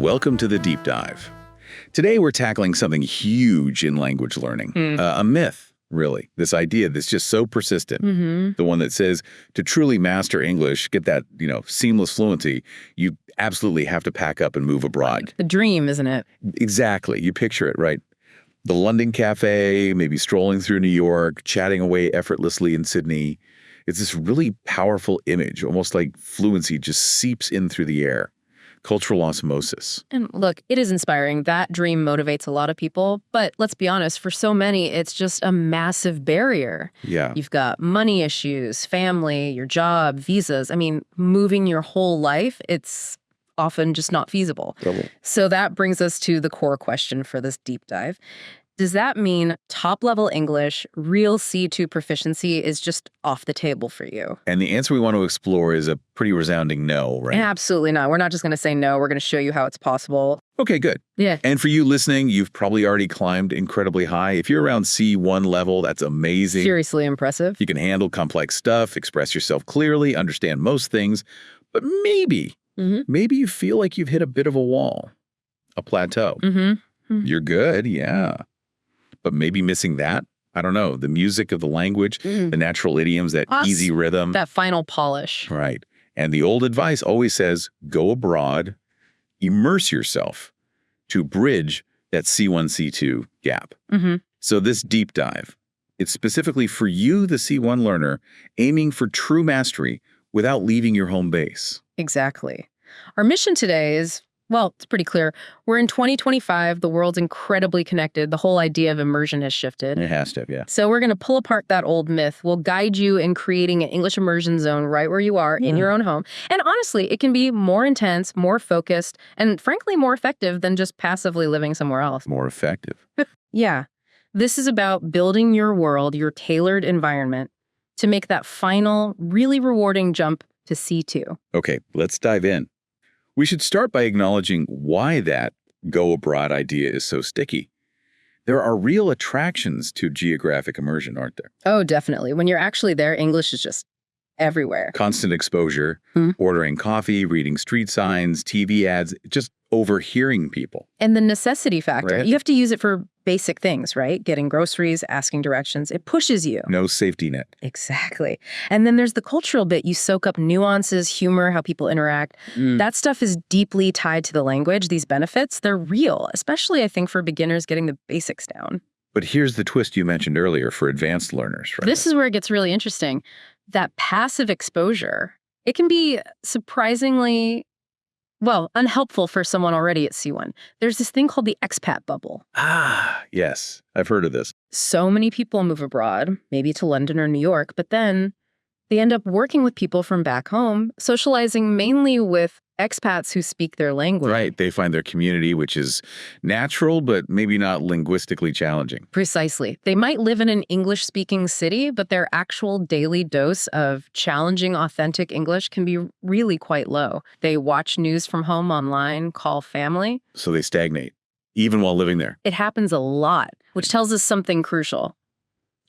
Welcome to the Deep Dive. Today we're tackling something huge in language learning, a myth, really. This idea that's just so persistent, the one that says to truly master English, get that, seamless fluency, you absolutely have to pack up and move abroad. The dream, isn't it? Exactly. You picture it, right? The London cafe, maybe strolling through New York, chatting away effortlessly in Sydney. It's this really powerful image, almost like fluency just seeps in through the air. Cultural osmosis. And look, it is inspiring. That dream motivates a lot of people. But let's be honest, for so many, it's just a massive barrier. Yeah. You've got money issues, family, your job, visas. I mean, moving your whole life, it's often just not feasible. So that brings us to the core question for this deep dive. Does that mean top-level English, real C2 proficiency is just off the table for you? And the answer we want to explore is a pretty resounding no, right? Absolutely not. We're not just going to say no. We're going to show you how it's possible. Okay, good. Yeah. And for you listening, you've probably already climbed incredibly high. If you're around C1 level, that's amazing. Seriously impressive. You can handle complex stuff, express yourself clearly, understand most things. But maybe you feel like you've hit a bit of a wall, a plateau. You're good, yeah. But maybe missing that, I don't know, the music of the language, the natural idioms, that easy rhythm. That final polish. Right. And the old advice always says, go abroad, immerse yourself to bridge that C1, C2 gap. So this deep dive, it's specifically for you, the C1 learner, aiming for true mastery without leaving your home base. Exactly. Our mission today is, well, it's pretty clear. We're in 2025. The world's incredibly connected. The whole idea of immersion has shifted. It has to, yeah. So we're going to pull apart that old myth. We'll guide you in creating an English immersion zone right where you are in your own home. And honestly, it can be more intense, more focused, and frankly, more effective than just passively living somewhere else. More effective. Yeah. This is about building your world, your tailored environment, to make that final, really rewarding jump to C2. Okay, let's dive in. We should start by acknowledging why that go abroad idea is so sticky. There are real attractions to geographic immersion, aren't there? Oh, definitely. When you're actually there, English is just everywhere. Constant exposure, ordering coffee, reading street signs, TV ads, just overhearing people. And the necessity factor. Right. You have to use it for basic things, right? Getting groceries, asking directions. It pushes you. No safety net. Exactly. And then there's the cultural bit. You soak up nuances, humor, how people interact. That stuff is deeply tied to the language. These benefits, they're real, especially, I think, for beginners getting the basics down. But here's the twist you mentioned earlier for advanced learners, right? This is where it gets really interesting. That passive exposure, it can be surprisingly, well, unhelpful for someone already at C1. There's this thing called the expat bubble. Ah, yes. I've heard of this. So many people move abroad, maybe to London or New York, but then they end up working with people from back home, socializing mainly with expats who speak their language. Right. They find their community, which is natural, but maybe not linguistically challenging. Precisely. They might live in an English-speaking city, but their actual daily dose of challenging, authentic English can be really quite low. They watch news from home online, call family. So they stagnate, even while living there. It happens a lot, which tells us something crucial.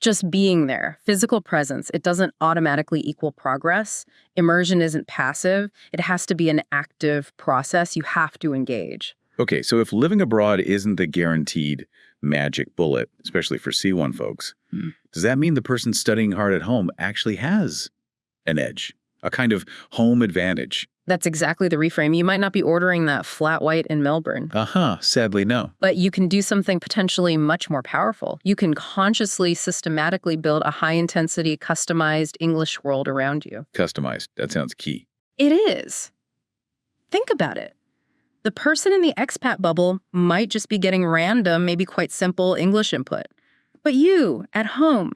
Just being there, physical presence, it doesn't automatically equal progress. Immersion isn't passive. It has to be an active process. You have to engage. Okay, so if living abroad isn't the guaranteed magic bullet, especially for C1 folks, does that mean the person studying hard at home actually has an edge, a kind of home advantage? That's exactly the reframe. You might not be ordering that flat white in Melbourne. Sadly, no. But you can do something potentially much more powerful. You can consciously, systematically build a high-intensity, customized English world around you. Customized. That sounds key. It is. Think about it. The person in the expat bubble might just be getting random, maybe quite simple English input. But you, at home,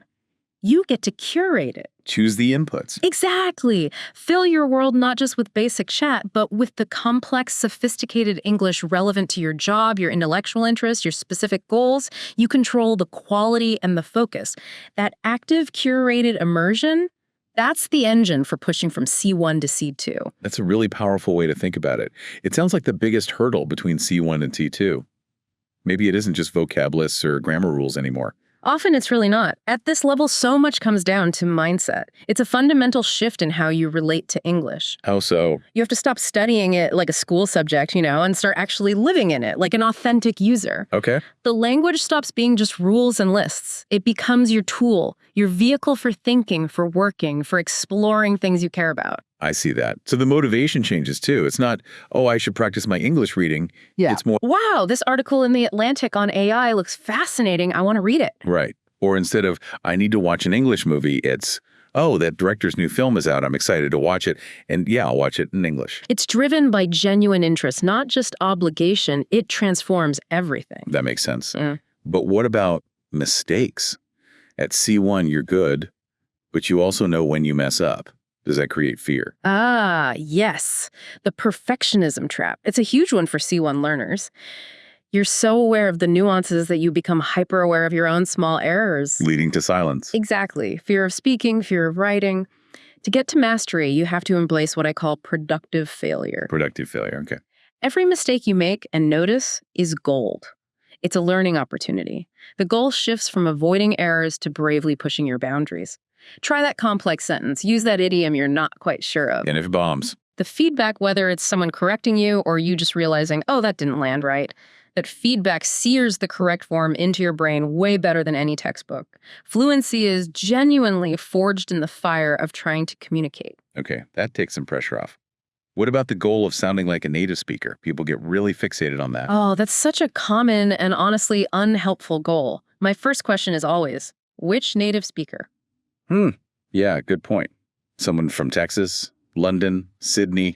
you get to curate it. Choose the inputs. Exactly. Fill your world not just with basic chat, but with the complex, sophisticated English relevant to your job, your intellectual interests, your specific goals. You control the quality and the focus. That active, curated immersion, that's the engine for pushing from C1 to C2. That's a really powerful way to think about it. It sounds like the biggest hurdle between C1 and C2. Maybe it isn't just vocab lists or grammar rules anymore. Often it's really not. At this level, so much comes down to mindset. It's a fundamental shift in how you relate to English. How so? You have to stop studying it like a school subject, and start actually living in it like an authentic user. Okay. The language stops being just rules and lists. It becomes your tool, your vehicle for thinking, for working, for exploring things you care about. I see that. So the motivation changes too. It's not, oh, I should practice my English reading. Yeah. It's more, wow, this article in The Atlantic on AI looks fascinating. I want to read it. right. Or instead of, I need to watch an English movie, it's, oh, that director's new film is out. I'm excited to watch it. And yeah, I'll watch it in English. It's driven by genuine interest, not just obligation. It transforms everything. That makes sense. But what about mistakes? At C1, you're good, but you also know when you mess up. Does that create fear? Ah, yes. The perfectionism trap. It's a huge one for C1 learners. You're so aware of the nuances that you become hyper-aware of your own small errors. Leading to silence. Exactly. Fear of speaking, fear of writing. To get to mastery, you have to embrace what I call productive failure. Productive failure, okay. Every mistake you make and notice is gold. It's a learning opportunity. The goal shifts from avoiding errors to bravely pushing your boundaries. Try that complex sentence. Use that idiom you're not quite sure of. And if it bombs. The feedback, whether it's someone correcting you or you just realizing, oh, that didn't land right, that feedback sears the correct form into your brain way better than any textbook. Fluency is genuinely forged in the fire of trying to communicate. Okay, that takes some pressure off. What about the goal of sounding like a native speaker? People get really fixated on that. Oh, that's such a common and honestly unhelpful goal. My first question is always, which native speaker? Yeah, good point. Someone from Texas, London, Sydney,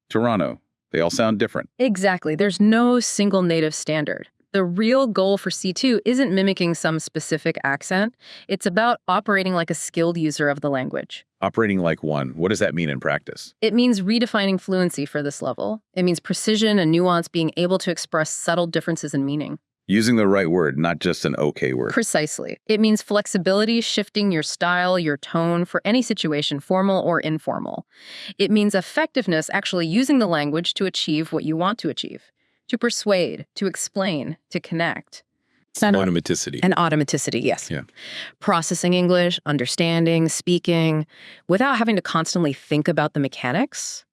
Toronto. They all sound different. Exactly. There's no single native standard. The real goal for C2 isn't mimicking some specific accent. It's about operating like a skilled user of the language. Operating like one. What does that mean in practice? It means redefining fluency for this level. It means precision and nuance, being able to express subtle differences in meaning. Using the right word, not just an okay word. Precisely. It means flexibility, shifting your style, your tone for any situation, formal or informal. It means effectiveness, actually using the language to achieve what you want to achieve, to persuade, to explain, to connect. Automaticity. And automaticity, yes. Yeah. Processing English, understanding, speaking, without having to constantly think about the mechanics.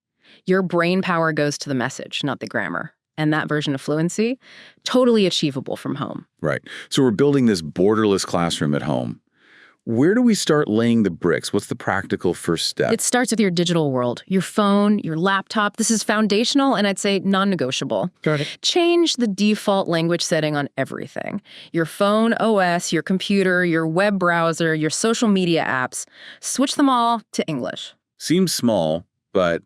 Your brain power goes to the message, not the grammar. And that version of fluency, totally achievable from home. Right. So we're building this borderless classroom at home. Where do we start laying the bricks? What's the practical first step? It starts with your digital world, your phone, your laptop. This is foundational and I'd say non-negotiable. Got it. Change the default language setting on everything. Your phone OS, your computer, your web browser, your social media apps. Switch them all to English. Seems small, but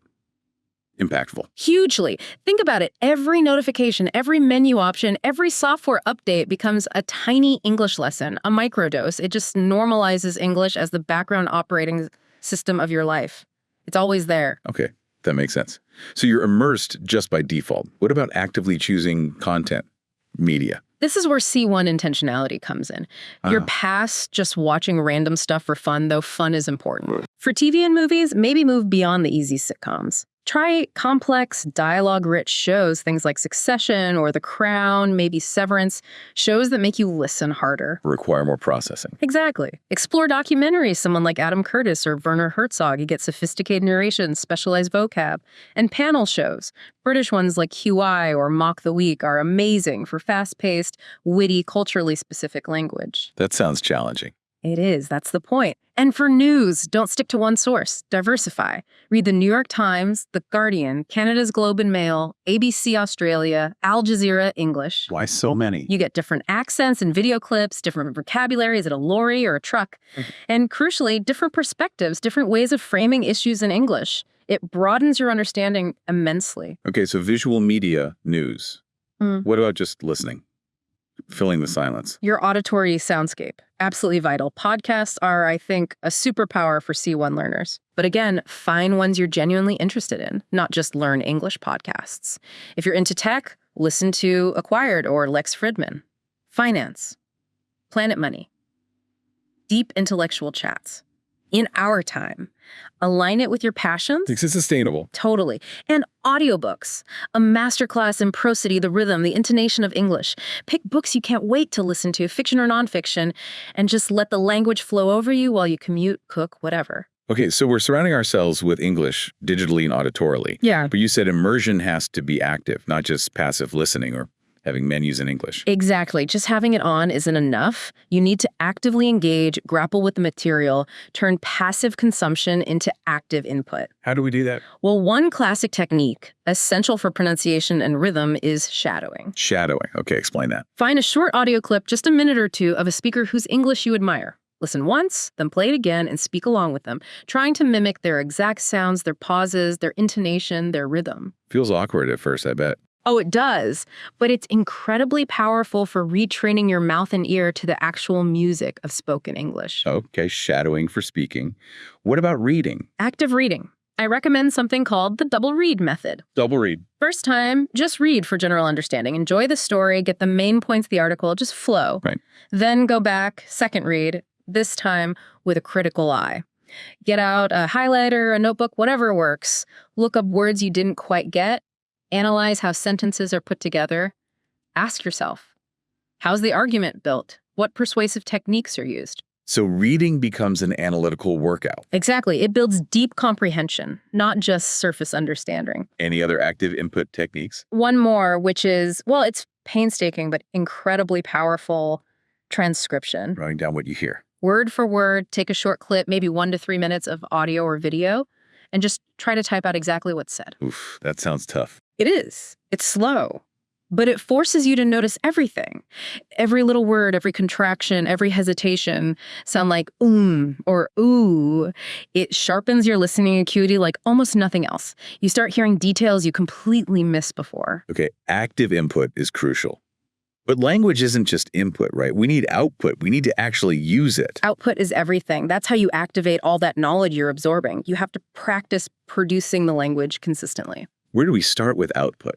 impactful. Hugely. Think about it. Every notification, every menu option, every software update becomes a tiny English lesson, a microdose. It just normalizes English as the background operating system of your life. It's always there. Okay, that makes sense. So you're immersed just by default. What about actively choosing content, media? This is where C1 intentionality comes in. You're past just watching random stuff for fun, though fun is important. For TV and movies, maybe move beyond the easy sitcoms. Try complex, dialogue-rich shows, things like Succession or The Crown, maybe Severance, shows that make you listen harder. Require more processing. Exactly. Explore documentaries, someone like Adam Curtis or Werner Herzog. You get sophisticated narration, specialized vocab. And panel shows. British ones like QI or Mock the Week are amazing for fast-paced, witty, culturally specific language. That sounds challenging. It is. That's the point. And for news, don't stick to one source. Diversify. Read the New York Times, The Guardian, Canada's Globe and Mail, ABC Australia, Al Jazeera English. Why so many? You get different accents and video clips, different vocabulary. Is it a lorry or a truck? And crucially, different perspectives, different ways of framing issues in English. It broadens your understanding immensely. Okay, so visual media, news. What about just listening? Filling the silence. Your auditory soundscape, absolutely vital. Podcasts are, I think, a superpower for C1 learners. But again, find ones you're genuinely interested in, not just learn English podcasts. If you're into tech, listen to Acquired or Lex Fridman. Finance, Planet Money, deep intellectual chats. in our time. Align it with your passions. Thinks it's sustainable. Totally. And audiobooks. A masterclass in prosody, the rhythm, the intonation of English. Pick books you can't wait to listen to, fiction or nonfiction, and just let the language flow over you while you commute, cook, whatever. Okay, so we're surrounding ourselves with English digitally and auditorily. Yeah. But you said immersion has to be active, not just passive listening or having menus in English. Exactly. Just having it on isn't enough. You need to actively engage, grapple with the material, turn passive consumption into active input. How do we do that? Well, one classic technique, essential for pronunciation and rhythm, is shadowing. Shadowing. Okay, explain that. Find a short audio clip, just a minute or two, of a speaker whose English you admire. Listen once, then play it again and speak along with them, trying to mimic their exact sounds, their pauses, their intonation, their rhythm. Feels awkward at first, I bet. Oh, it does, but it's incredibly powerful for retraining your mouth and ear to the actual music of spoken English. Okay, shadowing for speaking. What about reading? Active reading. I recommend something called the double read method. Double read. First time, just read for general understanding. Enjoy the story, get the main points of the article, just flow. Right. Then go back, second read, this time with a critical eye. Get out a highlighter, a notebook, whatever works. Look up words you didn't quite get. Analyze how sentences are put together. Ask yourself, how's the argument built? What persuasive techniques are used? So reading becomes an analytical workout. Exactly. It builds deep comprehension, not just surface understanding. Any other active input techniques? One more, which is, well, it's painstaking, but incredibly powerful: transcription. Writing down what you hear. Word for word, take a short clip, maybe 1 to 3 minutes of audio or video, and just try to type out exactly what's said. Oof, that sounds tough. It is. It's slow, but it forces you to notice everything. Every little word, every contraction, every hesitation sound like or ooh. It sharpens your listening acuity like almost nothing else. You start hearing details you completely missed before. Okay, active input is crucial. But language isn't just input, right? We need output. We need to actually use it. Output is everything. That's how you activate all that knowledge you're absorbing. You have to practice producing the language consistently. Where do we start with output?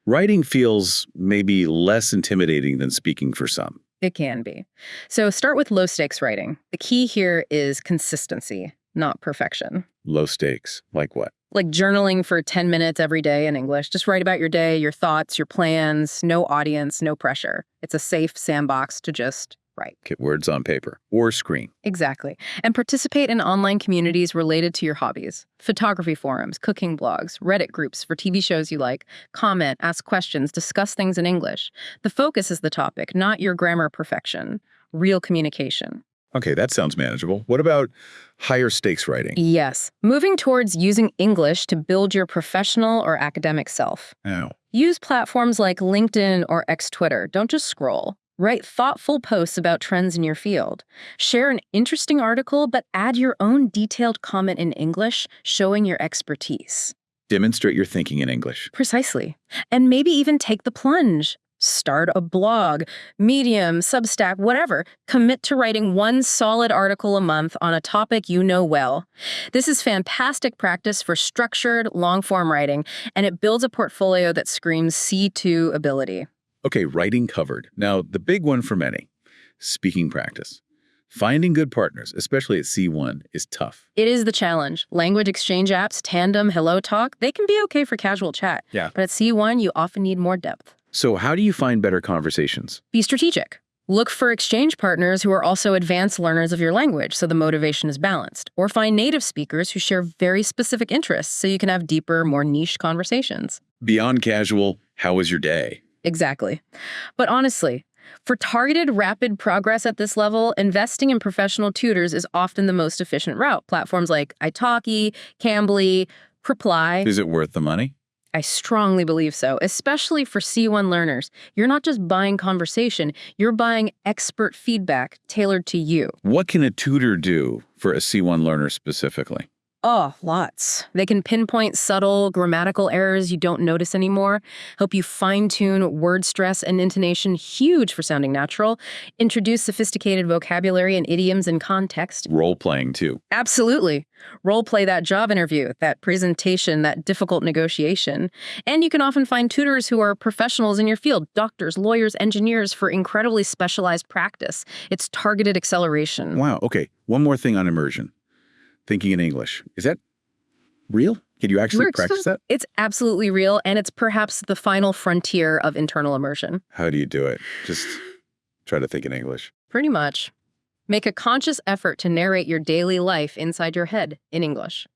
Writing feels maybe less intimidating than speaking for some. It can be. So start with low-stakes writing. The key here is consistency, not perfection. Low stakes. Like what? Like journaling for 10 minutes every day in English. Just write about your day, your thoughts, your plans, no audience, no pressure. It's a safe sandbox to just write. Get words on paper or screen. Exactly. And participate in online communities related to your hobbies. Photography forums, cooking blogs, Reddit groups for TV shows you like. Comment, ask questions, discuss things in English. The focus is the topic, not your grammar perfection. Real communication. Okay, that sounds manageable. What about higher stakes writing? Yes. Moving towards using English to build your professional or academic self. Oh. Use platforms like LinkedIn or X-Twitter. Don't just scroll. Write thoughtful posts about trends in your field. Share an interesting article, but add your own detailed comment in English, showing your expertise. Demonstrate your thinking in English. Precisely. And maybe even take the plunge. Start a blog, Medium, Substack, whatever. Commit to writing 1 solid article a month on a topic you know well. This is fantastic practice for structured, long-form writing, and it builds a portfolio that screams C2 ability. Okay, writing covered. Now, the big one for many, speaking practice. Finding good partners, especially at C1, is tough. It is the challenge. Language exchange apps, Tandem, HelloTalk, they can be okay for casual chat. Yeah. But at C1, you often need more depth. So how do you find better conversations? Be strategic. Look for exchange partners who are also advanced learners of your language so the motivation is balanced. Or find native speakers who share very specific interests so you can have deeper, more niche conversations. Beyond casual, how was your day? Exactly. But honestly, for targeted, rapid progress at this level, investing in professional tutors is often the most efficient route. Platforms like italki, Cambly, Reply. Is it worth the money? I strongly believe so, especially for C1 learners. You're not just buying conversation, you're buying expert feedback tailored to you. What can a tutor do for a C1 learner specifically? Oh, lots. They can pinpoint subtle grammatical errors you don't notice anymore, help you fine-tune word stress and intonation, huge for sounding natural, introduce sophisticated vocabulary and idioms and context. Role-playing, too. Absolutely. Role-play that job interview, that presentation, that difficult negotiation. And you can often find tutors who are professionals in your field, doctors, lawyers, engineers, for incredibly specialized practice. It's targeted acceleration. Wow, okay. One more thing on immersion. Thinking in English. Is that real? Can you actually practice that? It's absolutely real, and it's perhaps the final frontier of internal immersion. How do you do it? Just try to think in English. Pretty much. Make a conscious effort to narrate your daily life inside your head in English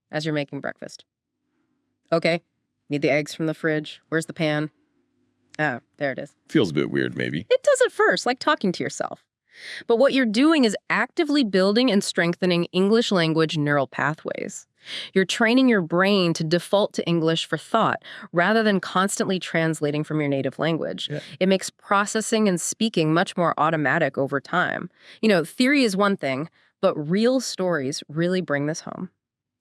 as you're making breakfast. Okay, need the eggs from the fridge. Where's the pan? Ah, there it is. Feels a bit weird, maybe. It does at first, like talking to yourself. But what you're doing is actively building and strengthening English language neural pathways. You're training your brain to default to English for thought rather than constantly translating from your native language. Yeah. It makes processing and speaking much more automatic over time. Theory is one thing, but real stories really bring this home.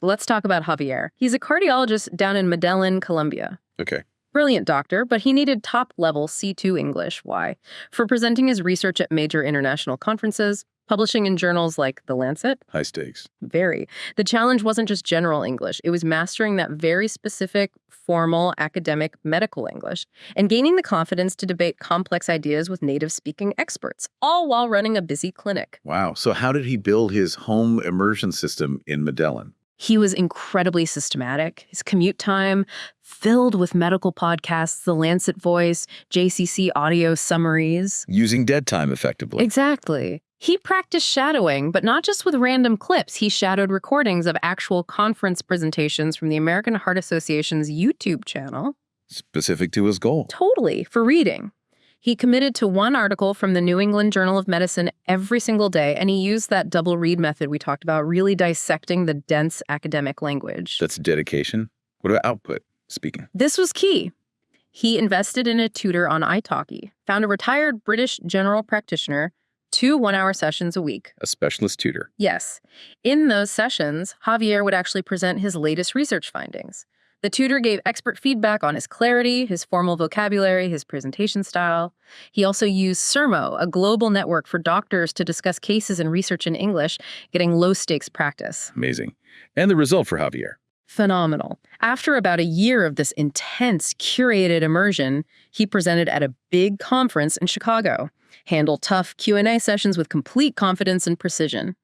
Let's talk about Javier. He's a cardiologist down in Medellin, Colombia. Okay. Brilliant doctor, but he needed top-level C2 English. Why? For presenting his research at major international conferences, publishing in journals like The Lancet. High stakes. Very. The challenge wasn't just general English. It was mastering that very specific, formal, academic, medical English and gaining the confidence to debate complex ideas with native-speaking experts, all while running a busy clinic. Wow. So how did he build his home immersion system in Medellin? He was incredibly systematic. His commute time filled with medical podcasts, The Lancet Voice, JCC audio summaries. Using dead time effectively. Exactly. He practiced shadowing, but not just with random clips. He shadowed recordings of actual conference presentations from the American Heart Association's YouTube channel. Specific to his goal. Totally, for reading. He committed to one article from the New England Journal of Medicine every single day, and he used that double read method we talked about, really dissecting the dense academic language. That's dedication. What about output, speaking? This was key. He invested in a tutor on italki, found a retired British general practitioner, 2 one-hour sessions a week. A specialist tutor. Yes. In those sessions, Javier would actually present his latest research findings. The tutor gave expert feedback on his clarity, his formal vocabulary, his presentation style. He also used Sermo, a global network for doctors to discuss cases and research in English, getting low-stakes practice. Amazing. And the result for Javier? Phenomenal. After about a year of this intense, curated immersion, he presented at a big conference in Chicago, handled tough Q&A sessions with complete confidence and precision.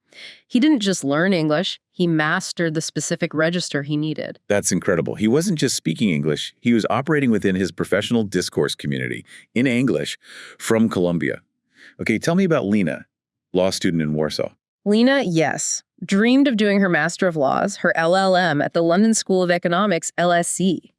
He didn't just learn English, he mastered the specific register he needed. That's incredible. He wasn't just speaking English, he was operating within his professional discourse community in English from Colombia. Okay, tell me about Lena, law student in Warsaw. Lena, yes, dreamed of doing her Master of Laws, her LLM, at the London School of Economics, LSE.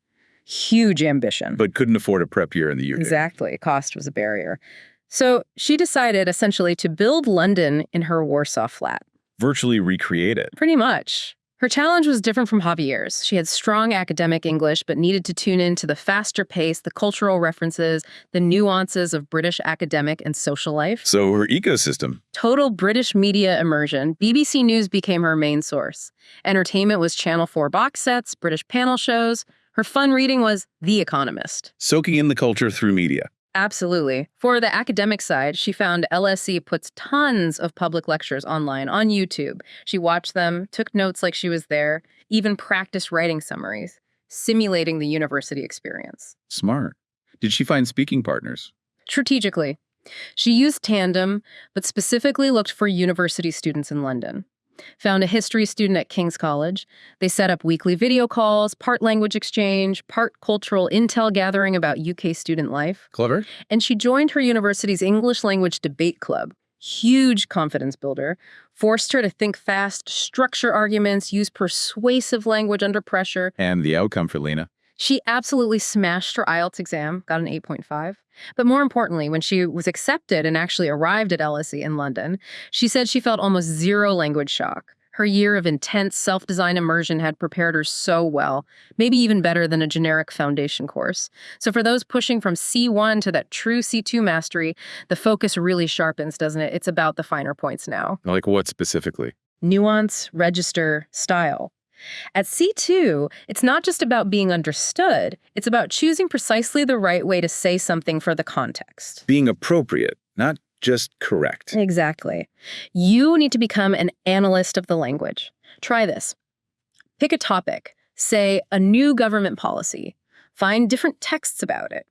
Huge ambition. But couldn't afford a prep year in the UK. Exactly. Cost was a barrier. So she decided essentially to build London in her Warsaw flat. Virtually recreate it. Pretty much. Her challenge was different from Javier's. She had strong academic English, but needed to tune into the faster pace, the cultural references, the nuances of British academic and social life. So her ecosystem. Total British media immersion. BBC News became her main source. Entertainment was Channel 4 box sets, British panel shows. Her fun reading was The Economist. Soaking in the culture through media. Absolutely. For the academic side, she found LSE puts tons of public lectures online on YouTube. She watched them, took notes like she was there, even practiced writing summaries, simulating the university experience. Smart. Did she find speaking partners? Strategically. She used Tandem, but specifically looked for university students in London. Found a history student at King's College. They set up weekly video calls, part language exchange, part cultural intel gathering about UK student life. Clever. And she joined her university's English language debate club. Huge confidence builder. Forced her to think fast, structure arguments, use persuasive language under pressure. And the outcome for Lena? She absolutely smashed her IELTS exam, got an 8.5. But more importantly, when she was accepted and actually arrived at LSE in London, she said she felt almost zero language shock. Her year of intense self-design immersion had prepared her so well, maybe even better than a generic foundation course. So for those pushing from C1 to that true C2 mastery, the focus really sharpens, doesn't it? It's about the finer points now. Like what specifically? Nuance, register, style. At C2, it's not just about being understood, it's about choosing precisely the right way to say something for the context. Being appropriate, not just correct. Exactly. You need to become an analyst of the language. Try this. Pick a topic, say a new government policy. Find different texts about it.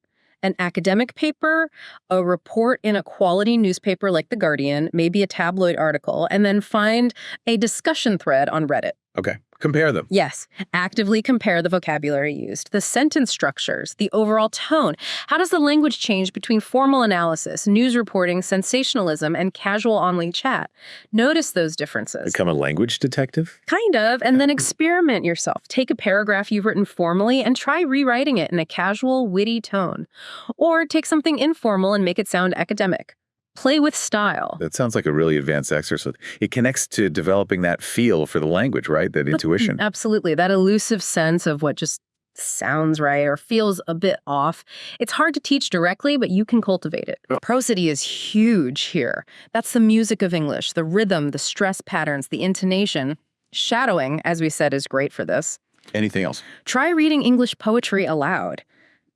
an academic paper, a report in a quality newspaper like The Guardian, maybe a tabloid article, and then find a discussion thread on Reddit. Okay. Compare them. Yes. Actively compare the vocabulary used, the sentence structures, the overall tone. How does the language change between formal analysis, news reporting, sensationalism, and casual online chat? Notice those differences. Become a language detective? Kind of, and then experiment yourself. Take a paragraph you've written formally and try rewriting it in a casual, witty tone. Or take something informal and make it sound academic. Play with style. That sounds like a really advanced exercise. It connects to developing that feel for the language, right? That intuition. Absolutely. That elusive sense of what just sounds right or feels a bit off. It's hard to teach directly, but you can cultivate it. Prosody is huge here. That's the music of English, the rhythm, the stress patterns, the intonation. Shadowing, as we said, is great for this. Anything else? Try reading English poetry aloud.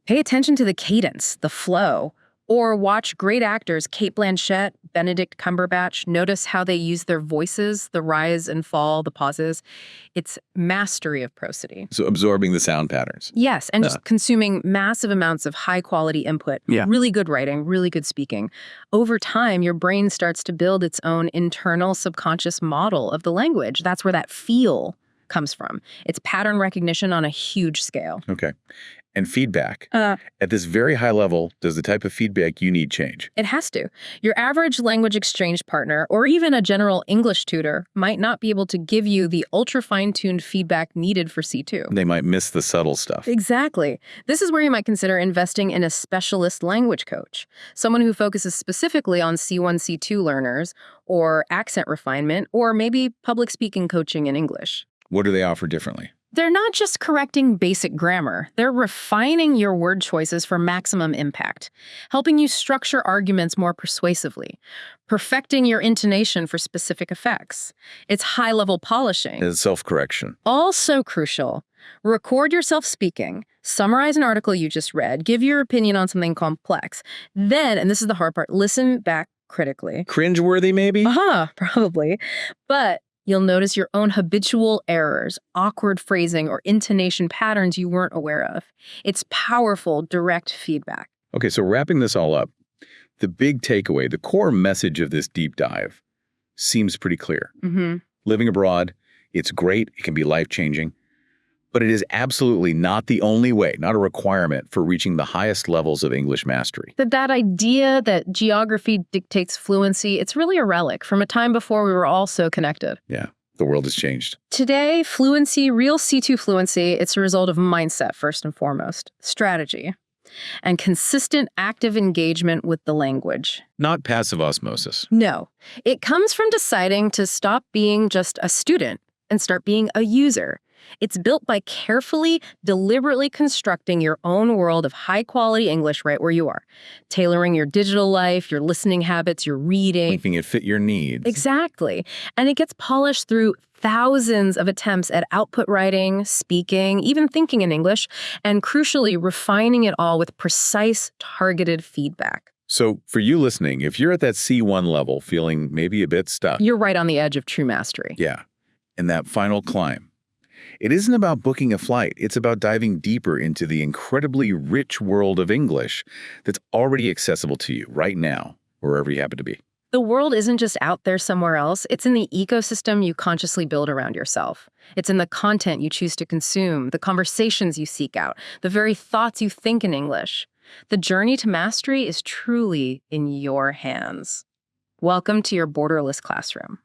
Pay attention to the cadence, the flow. Or watch great actors, Cate Blanchett, Benedict Cumberbatch. Notice how they use their voices, the rise and fall, the pauses. It's mastery of prosody. So absorbing the sound patterns. Yes, and just consuming massive amounts of high-quality input. Yeah. Really good writing, really good speaking. Over time, your brain starts to build its own internal subconscious model of the language. That's where that feel comes from. It's pattern recognition on a huge scale. Okay. And feedback. At this very high level, does the type of feedback you need change? It has to. Your average language exchange partner, or even a general English tutor, might not be able to give you the ultra fine-tuned feedback needed for C2. They might miss the subtle stuff. Exactly. This is where you might consider investing in a specialist language coach, someone who focuses specifically on C1, C2 learners, or accent refinement, or maybe public speaking coaching in English. What do they offer differently? They're not just correcting basic grammar. They're refining your word choices for maximum impact, helping you structure arguments more persuasively, perfecting your intonation for specific effects. It's high-level polishing. It's self-correction. Also crucial. Record yourself speaking, summarize an article you just read, give your opinion on something complex. Then, and this is the hard part, listen back critically. Cringeworthy, maybe? Probably. But you'll notice your own habitual errors, awkward phrasing, or intonation patterns you weren't aware of. It's powerful, direct feedback. Okay, so wrapping this all up, the big takeaway, the core message of this deep dive seems pretty clear. Living abroad, it's great, it can be life-changing, but it is absolutely not the only way, not a requirement for reaching the highest levels of English mastery. That idea that geography dictates fluency, it's really a relic from a time before we were all so connected. Yeah, the world has changed. Today, fluency, real C2 fluency, it's a result of mindset first and foremost, strategy, and consistent active engagement with the language. Not passive osmosis. No, it comes from deciding to stop being just a student and start being a user. It's built by carefully, deliberately constructing your own world of high-quality English right where you are, tailoring your digital life, your listening habits, your reading. Making it fit your needs. Exactly. And it gets polished through thousands of attempts at output writing, speaking, even thinking in English, and crucially, refining it all with precise, targeted feedback. So for you listening, if you're at that C1 level feeling maybe a bit stuck. You're right on the edge of true mastery. Yeah. And that final climb. It isn't about booking a flight. It's about diving deeper into the incredibly rich world of English that's already accessible to you right now, wherever you happen to be. The world isn't just out there somewhere else. It's in the ecosystem you consciously build around yourself. It's in the content you choose to consume, the conversations you seek out, the very thoughts you think in English. The journey to mastery is truly in your hands. Welcome to your borderless classroom.